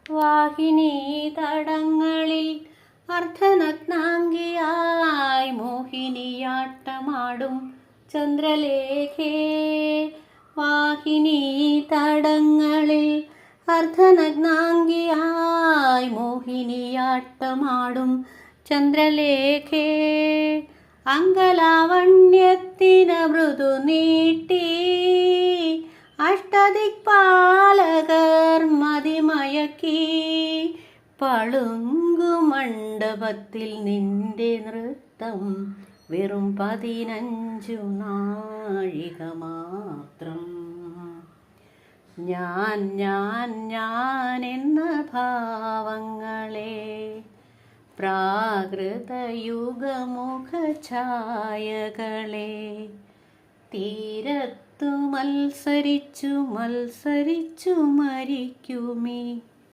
വാഹിനി തടങ്ങളിൽ അർദ്ധനഗ്നാംഗിയായി മോഹിനിയാട്ടമാടും ചന്ദ്രലേഖേ. വാഹിനി തടങ്ങളിൽ അർദ്ധനഗ്നാംഗിയായി മോഹിനിയാട്ടമാടും ചന്ദ്രലേഖേ. അംഗലാവണ്യത്തിന് മൃദു നീട്ടി അഷ്ടദിക്പാലകർ മതിമയക്കി. പളുങ്കുമണ്ഡപത്തിൽ നിന്റെ നൃത്തം വെറും 15 നാഴിക മാത്രം. ഞാൻ ഞാൻ ഞാൻ എന്ന ഭാവങ്ങളെ പ്രാകൃതയുഗമുഖഛായകളെ തീരത്തു മത്സരിച്ചു മത്സരിച്ചു മരിക്കുമീ